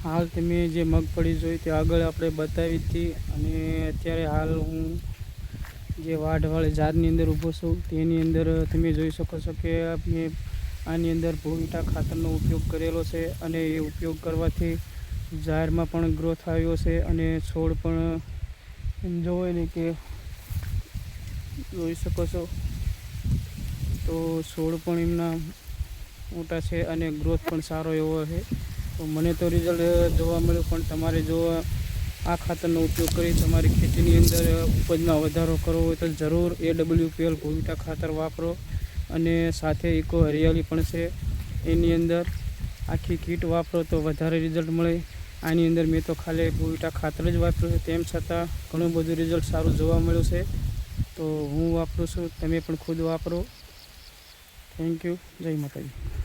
हाल तमे जे मगफળી જોઈ તે આગળ આપણે બતાવી હતી અને અત્યારે હાલ હું જે વાઢવાળી ઝાડની અંદર ઊભો છું તેની અંદર તમે જોઈ શકો છો કે આપણે આની અંદર ભૂવિટા ખાતરનો ઉપયોગ કરેલો છે અને એ ઉપયોગ કરવાથી ઝાડમાં પણ ગ્રોથ આવ્યો છે અને છોડ પણ એમ જોવે ને કે જોઈ શકો છો તો છોડ પણ એમના મોટા છે અને ગ્રોથ પણ સારો એવો છે। તો મને તો રિઝલ્ટ જોવા મળ્યું, પણ તમારે જો આ ખાતરનો ઉપયોગ કરી તમારી ખેતીની અંદર ઉપજમાં વધારો કરવો હોય તો જરૂર AWPL ભૂવિટા ખાતર વાપરો અને સાથે ઇકો હરિયાળી પણ છે એની અંદર આખી કીટ વાપરો તો વધારે રિઝલ્ટ મળે। આની અંદર મેં તો ખાલી ભૂવિટા ખાતર જ વાપર્યું છે, તેમ છતાં ઘણું બધું રિઝલ્ટ સારું જોવા મળ્યું છે। તો હું વાપરું છું, તમે પણ ખુદ વાપરો। થેન્ક યુ, જય માતાજી।